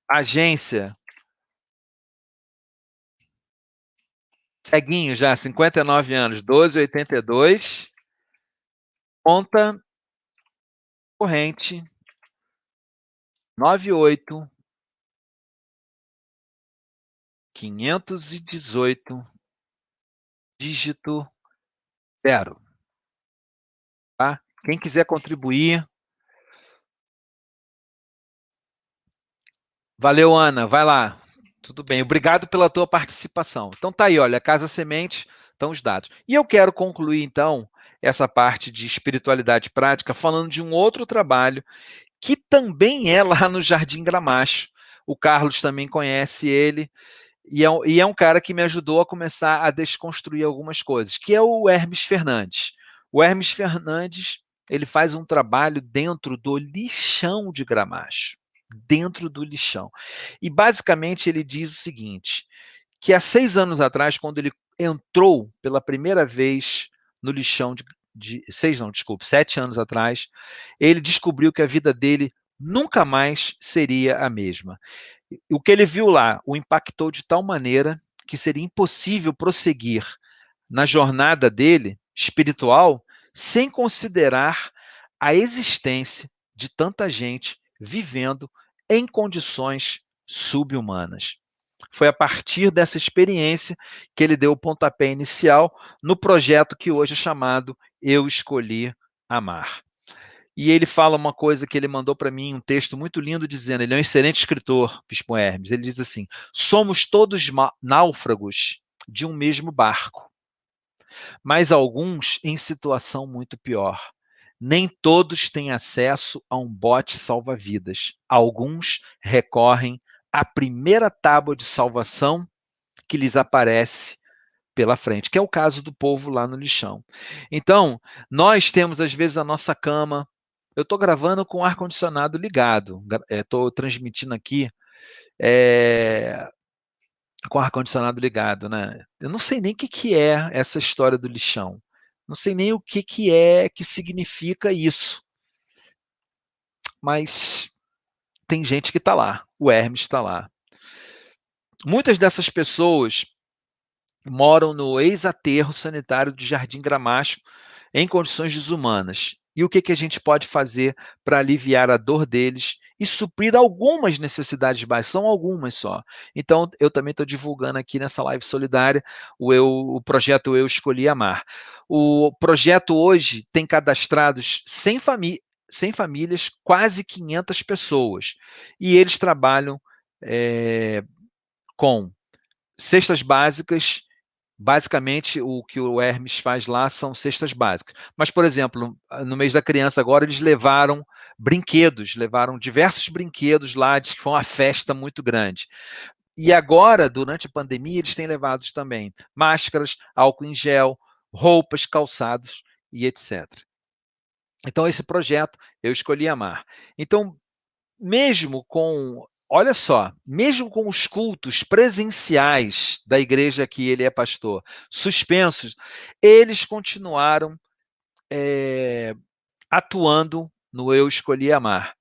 Agência. Ceguinho já, 59 anos, 1282. Conta corrente 98 518 dígito 0, tá? Quem quiser contribuir, valeu, Ana, vai lá. Tudo bem, obrigado pela tua participação. Então tá aí, olha, Casa Semente, estão os dados. E eu quero concluir então essa parte de espiritualidade prática falando de um outro trabalho que também é lá no Jardim Gramacho. O Carlos também conhece ele. E é um cara que me ajudou a começar a desconstruir algumas coisas, que é o Hermes Fernandes. O Hermes Fernandes, ele faz um trabalho dentro do lixão de Gramacho, dentro do lixão. E basicamente ele diz o seguinte, que há 6 anos atrás, quando ele entrou pela primeira vez no lixão seis não, desculpe, 7 anos atrás, ele descobriu que a vida dele nunca mais seria a mesma. O que ele viu lá o impactou de tal maneira que seria impossível prosseguir na jornada dele espiritual sem considerar a existência de tanta gente vivendo em condições subhumanas. Foi a partir dessa experiência que ele deu o pontapé inicial no projeto que hoje é chamado Eu Escolhi Amar. E ele fala uma coisa que ele mandou para mim, um texto muito lindo, dizendo, ele é um excelente escritor, Bispo Hermes, ele diz assim, somos todos náufragos de um mesmo barco, mas alguns em situação muito pior. Nem todos têm acesso a um bote salva-vidas. Alguns recorrem à primeira tábua de salvação que lhes aparece pela frente, que é o caso do povo lá no lixão. Então, nós temos às vezes a nossa cama. Eu estou gravando com o ar-condicionado ligado, estou transmitindo aqui com o ar-condicionado ligado, né? Eu não sei nem o que é essa história do lixão. Não sei nem o que é, que significa isso. Mas tem gente que está lá. O Hermes está lá. Muitas dessas pessoas moram no ex-aterro sanitário de Jardim Gramacho em condições desumanas. e o que, que a gente pode fazer para aliviar a dor deles e suprir algumas necessidades básicas, são algumas só. Então, eu também estou divulgando aqui nessa live solidária o projeto Eu Escolhi Amar. O projeto hoje tem cadastrados 100 famílias, quase 500 pessoas, e eles trabalham com cestas básicas. Basicamente, o que o Hermes faz lá são cestas básicas. Mas, por exemplo, no mês da criança agora, eles levaram brinquedos, levaram diversos brinquedos lá, diz que foi uma festa muito grande. E agora, durante a pandemia, eles têm levado também máscaras, álcool em gel, roupas, calçados e etc. Então, esse projeto, Eu Escolhi Amar. Então, mesmo com, olha só, mesmo com os cultos presenciais da igreja que ele é pastor suspensos, eles continuaram atuando no Eu Escolhi Amar.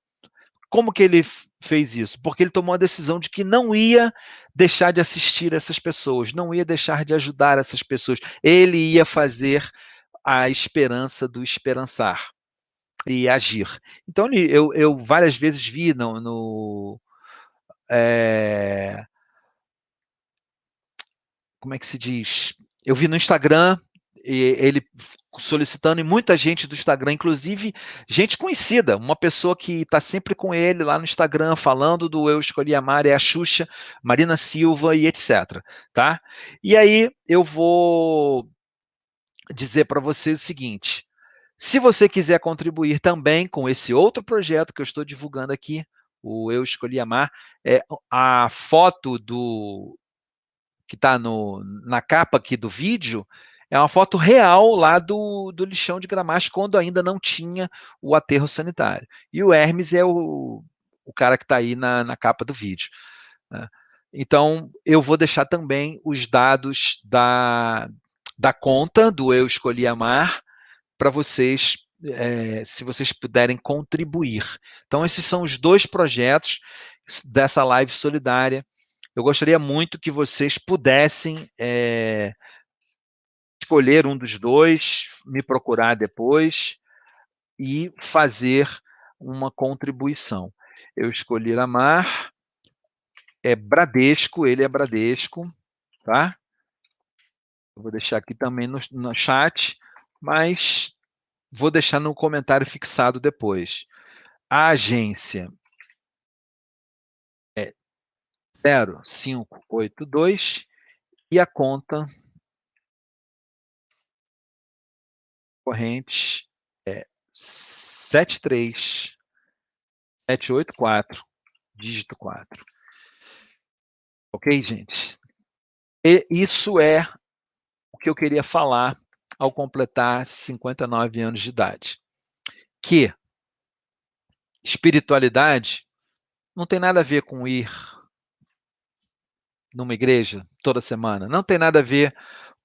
Como que ele fez isso? Porque ele tomou a decisão de que não ia deixar de assistir essas pessoas, não ia deixar de ajudar essas pessoas. Ele ia fazer a esperança do esperançar e agir. Então, eu várias vezes vi como é que se diz? Eu vi no Instagram ele solicitando, e muita gente do Instagram, inclusive gente conhecida, uma pessoa que está sempre com ele lá no Instagram, falando do Eu Escolhi Amar, é a Xuxa, Marina Silva e etc. Tá? E aí eu vou dizer para você o seguinte: se você quiser contribuir também com esse outro projeto que eu estou divulgando aqui, o Eu Escolhi Amar, a foto que está na capa aqui do vídeo, é uma foto real lá do lixão de Gramacho, quando ainda não tinha o aterro sanitário. E o Hermes é o cara que está aí na capa do vídeo. Né? Então, eu vou deixar também os dados da conta do Eu Escolhi Amar para vocês, se vocês puderem contribuir. Então, esses são os dois projetos dessa live solidária. Eu gostaria muito que vocês pudessem escolher um dos dois, me procurar depois e fazer uma contribuição. Eu escolhi Amar, é Bradesco, ele é Bradesco, tá? Eu vou deixar aqui também no chat, mas vou deixar no comentário fixado depois. A agência é 0582 e a conta corrente é 73784, dígito 4. Ok, gente? E isso é o que eu queria falar ao completar 59 anos de idade. Que espiritualidade não tem nada a ver com ir numa igreja toda semana. Não tem nada a ver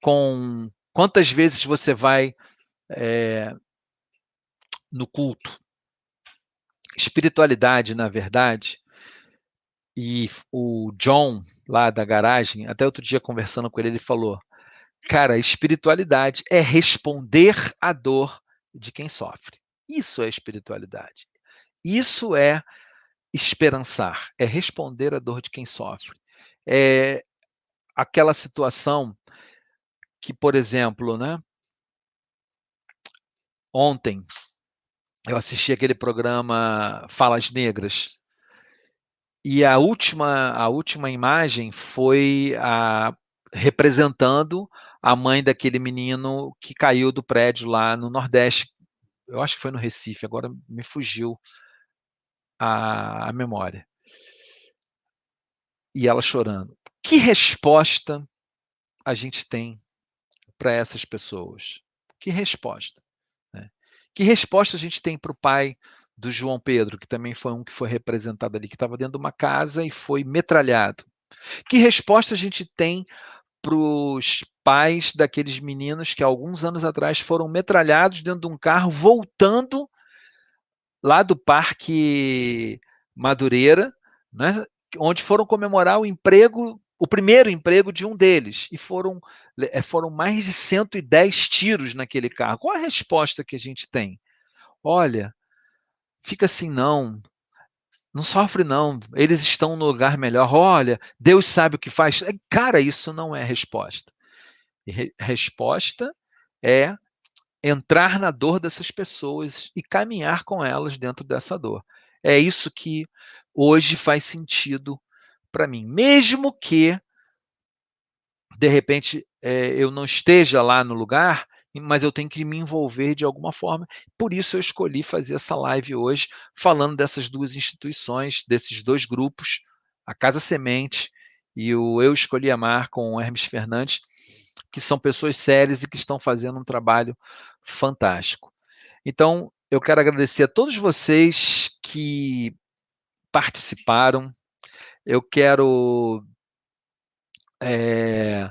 com quantas vezes você vai no culto. Espiritualidade, na verdade, e o John, lá da garagem, até outro dia conversando com ele, ele falou: cara, espiritualidade é responder à dor de quem sofre. Isso é espiritualidade. Isso é esperançar, é responder à dor de quem sofre. É aquela situação que, por exemplo, né, ontem eu assisti aquele programa Falas Negras, e a última imagem foi representando a mãe daquele menino que caiu do prédio lá no Nordeste. Eu acho que foi no Recife, agora me fugiu a memória. E ela chorando. Que resposta a gente tem para essas pessoas? Que resposta? Né? Que resposta a gente tem para o pai do João Pedro, que também foi um que foi representado ali, que estava dentro de uma casa e foi metralhado? Que resposta a gente tem para os pais daqueles meninos que alguns anos atrás foram metralhados dentro de um carro, voltando lá do Parque Madureira, né, onde foram comemorar o primeiro emprego de um deles, e foram mais de 110 tiros naquele carro. Qual a resposta que a gente tem? olha, fica assim não, não sofre não, eles estão no lugar melhor, olha, Deus sabe o que faz. Cara, isso não é resposta. Resposta é entrar na dor dessas pessoas e caminhar com elas dentro dessa dor. É isso que hoje faz sentido para mim. Mesmo que, de repente, eu não esteja lá no lugar, mas eu tenho que me envolver de alguma forma. Por isso eu escolhi fazer essa live hoje, falando dessas duas instituições, desses dois grupos, a Casa Semente e o Eu Escolhi Amar com o Hermes Fernandes, que são pessoas sérias e que estão fazendo um trabalho fantástico. Então, eu quero agradecer a todos vocês que participaram. Eu quero é,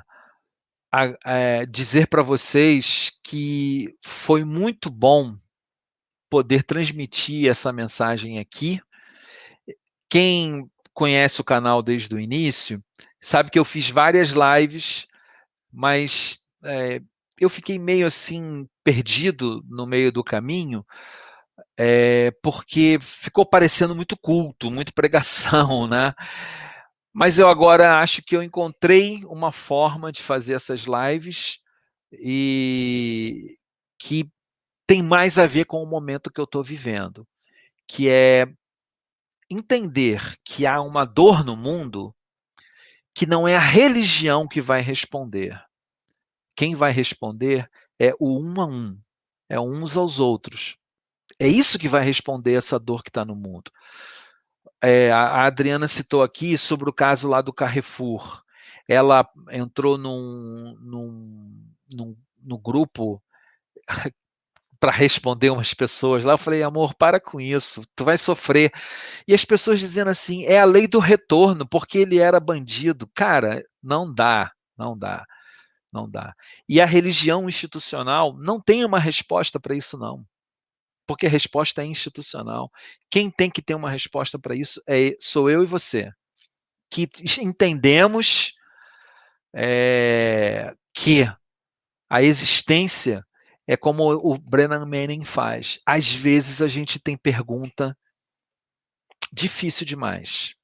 dizer para vocês que foi muito bom poder transmitir essa mensagem aqui. Quem conhece o canal desde o início sabe que eu fiz várias lives, mas eu fiquei meio assim perdido no meio do caminho, porque ficou parecendo muito culto, muito pregação, né? Mas eu agora acho que eu encontrei uma forma de fazer essas lives e que tem mais a ver com o momento que eu estou vivendo, que é entender que há uma dor no mundo que não é a religião que vai responder. Quem vai responder é o um a um, é uns aos outros. É isso que vai responder essa dor que está no mundo. A Adriana citou aqui sobre o caso lá do Carrefour. Ela entrou num grupo para responder umas pessoas lá. Eu falei, amor, para com isso, tu vai sofrer. E as pessoas dizendo assim, é a lei do retorno, porque ele era bandido. Cara, não dá, não dá, não dá. E a religião institucional não tem uma resposta para isso, não. Porque a resposta é institucional. Quem tem que ter uma resposta para isso sou eu e você, que entendemos que a existência é como o Brennan Manning faz. Às vezes a gente tem pergunta difícil demais.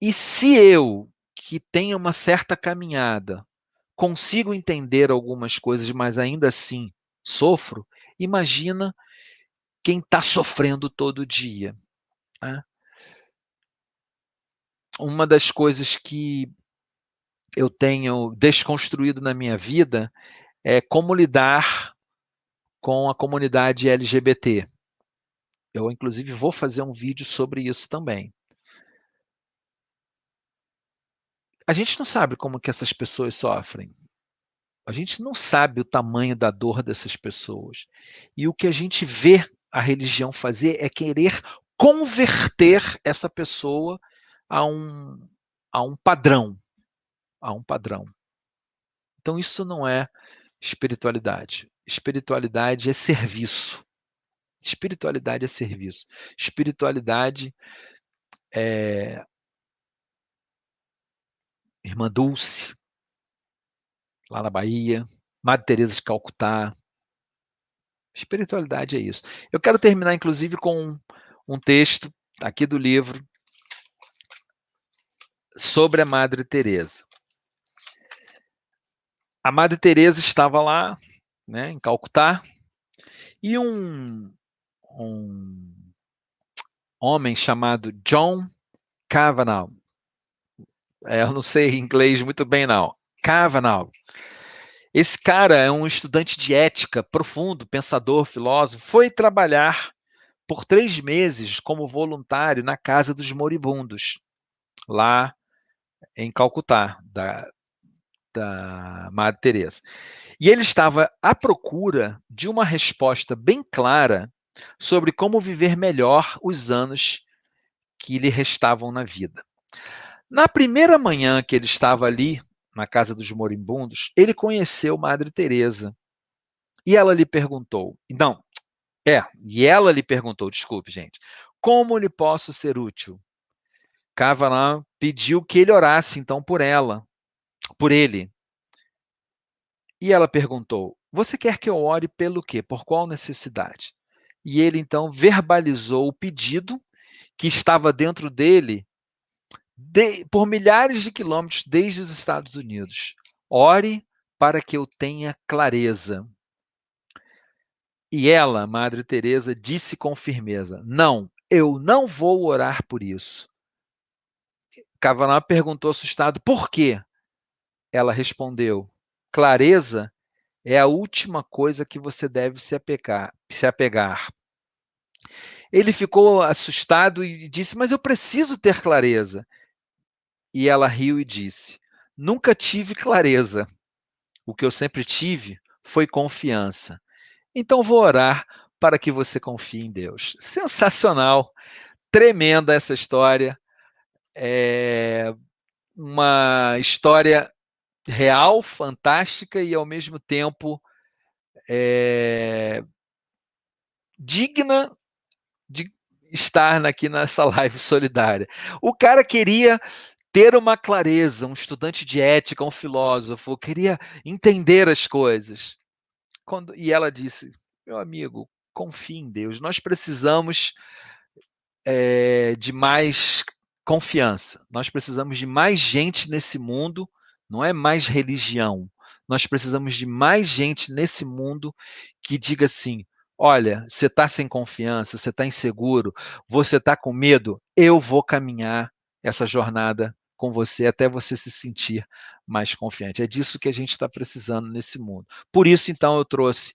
E se eu, que tenho uma certa caminhada, consigo entender algumas coisas, mas ainda assim sofro, imagina quem está sofrendo todo dia. Né? Uma das coisas que eu tenho desconstruído na minha vida é como lidar com a comunidade LGBT. Eu, inclusive, vou fazer um vídeo sobre isso também. A gente não sabe como que essas pessoas sofrem. A gente não sabe o tamanho da dor dessas pessoas. E o que a gente vê a religião fazer é querer converter essa pessoa a um, a um padrão, a um padrão. Então isso não é espiritualidade. Espiritualidade é serviço. Espiritualidade é serviço. Espiritualidade é Irmã Dulce, lá na Bahia, Madre Teresa de Calcutá. Espiritualidade é isso. Eu quero terminar, inclusive, com um texto aqui do livro sobre a Madre Teresa. A Madre Teresa estava lá, né, em Calcutá, e um homem chamado John Kavanagh, eu não sei inglês muito bem não, Kavanagh. Esse cara é um estudante de ética profundo, pensador, filósofo, foi trabalhar por 3 meses como voluntário na Casa dos Moribundos, lá em Calcutá, da Madre Teresa. E ele estava à procura de uma resposta bem clara sobre como viver melhor os anos que lhe restavam na vida. Na primeira manhã que ele estava ali, na Casa dos Moribundos, ele conheceu Madre Teresa. E ela lhe perguntou, não, e ela lhe perguntou, desculpe, gente, como lhe posso ser útil? Kavanagh pediu que ele orasse então por ela, por ele. E ela perguntou: você quer que eu ore pelo quê? Por qual necessidade? e ele então verbalizou o pedido que estava dentro dele por milhares de quilômetros desde os Estados Unidos. Ore para que eu tenha clareza. E ela, Madre Teresa, disse com firmeza: não, eu não vou orar por isso. Kavanagh perguntou assustado: por quê? Ela respondeu: clareza é a última coisa que você deve se apegar. Ele ficou assustado e disse: mas eu preciso ter clareza. E ela riu e disse: nunca tive clareza. O que eu sempre tive foi confiança. Então vou orar para que você confie em Deus. Sensacional, tremenda essa história. É uma história real, fantástica e ao mesmo tempo digna de estar aqui nessa live solidária. O cara queria ter uma clareza, um estudante de ética, um filósofo, queria entender as coisas. E ela disse: meu amigo, confie em Deus. Nós precisamos de mais confiança. Nós precisamos de mais gente nesse mundo, não é mais religião. Nós precisamos de mais gente nesse mundo que diga assim: olha, você está sem confiança, você está inseguro, você está com medo, eu vou caminhar essa jornada com você até você se sentir mais confiante. É disso que a gente está precisando nesse mundo. Por isso, então, eu trouxe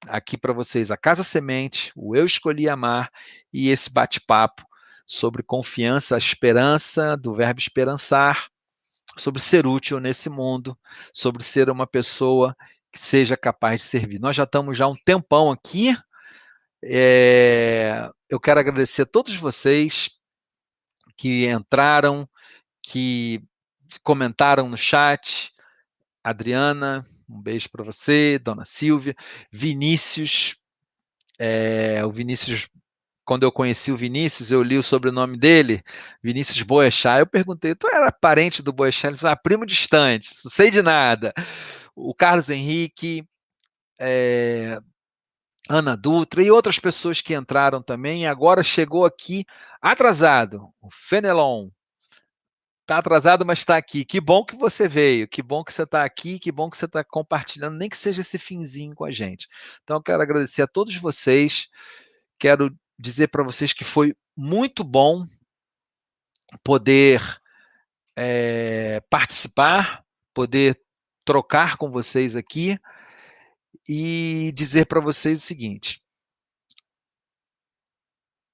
aqui para vocês a Casa Semente, o Eu Escolhi Amar e esse bate-papo sobre confiança, a esperança do verbo esperançar, sobre ser útil nesse mundo, sobre ser uma pessoa que seja capaz de servir. Nós já estamos já um tempão aqui. Eu quero agradecer a todos vocês que entraram, que comentaram no chat. Adriana, um beijo para você, Dona Silvia, Vinícius, o Vinícius, quando eu conheci o Vinícius, eu li o sobrenome dele, Vinícius Boechat, eu perguntei, tu era parente do Boechat? Ele falou, primo distante, não sei de nada. O Carlos Henrique, Ana Dutra e outras pessoas que entraram também, e agora chegou aqui atrasado, o Fenelon. Está atrasado, mas está aqui. Que bom que você veio, que bom que você está aqui, que bom que você está compartilhando, nem que seja esse finzinho com a gente. Então, eu quero agradecer a todos vocês, quero dizer para vocês que foi muito bom poder participar, poder trocar com vocês aqui e dizer para vocês o seguinte: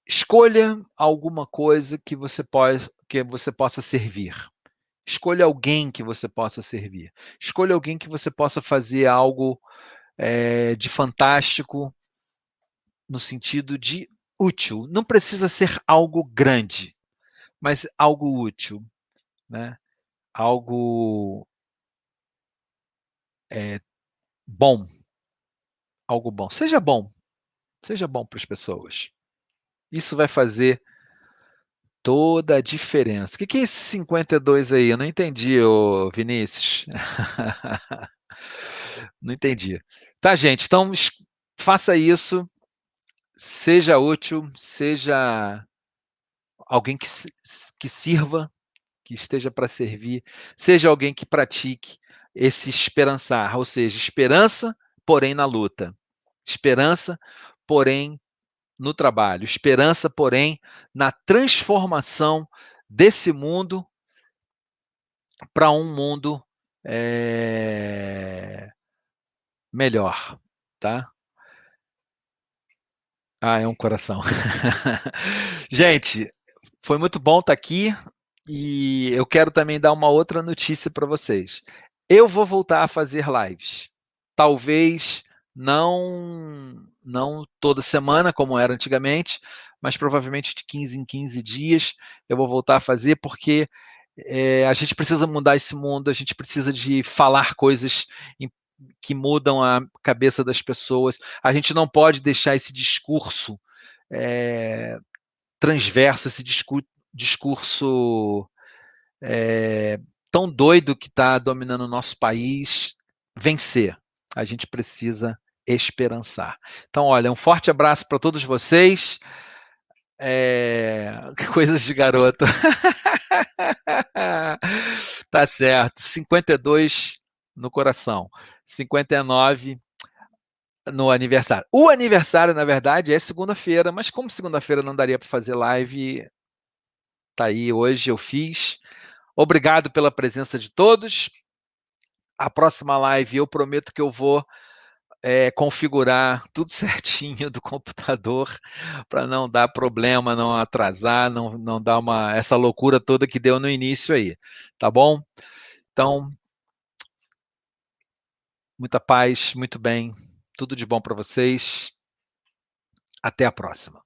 escolha alguma coisa que você possa servir. Escolha alguém que você possa servir. Escolha alguém que você possa fazer algo de fantástico no sentido de útil. Não precisa ser algo grande, mas algo útil, né? Algo bom, algo bom. Seja bom para as pessoas. Isso vai fazer toda a diferença. O que é esse 52 aí? Eu não entendi, ô Vinícius. Não entendi. Tá, gente? Então, faça isso. Seja útil, seja alguém que sirva, que esteja para servir, seja alguém que pratique esse esperançar, ou seja, esperança, porém na luta. Esperança, porém no trabalho. Esperança, porém, na transformação desse mundo para um mundo melhor, tá? É um coração. Gente, foi muito bom estar aqui e eu quero também dar uma outra notícia para vocês. Eu vou voltar a fazer lives. Talvez não toda semana, como era antigamente, mas provavelmente de 15 em 15 dias eu vou voltar a fazer, porque a gente precisa mudar esse mundo, a gente precisa de falar coisas que mudam a cabeça das pessoas. A gente não pode deixar esse discurso transverso, esse discurso tão doido que está dominando o nosso país vencer. A gente precisa esperançar. Então, olha, um forte abraço para todos vocês. Que coisas de garoto. Tá certo, 52 no coração, 59 no aniversário. O aniversário, na verdade, é segunda-feira, mas como segunda-feira não daria para fazer live, tá aí, hoje eu fiz. Obrigado pela presença de todos. A próxima live eu prometo que eu vou configurar tudo certinho do computador para não dar problema, não atrasar, não dar essa loucura toda que deu no início aí, tá bom? Então, muita paz, muito bem, tudo de bom para vocês. Até a próxima.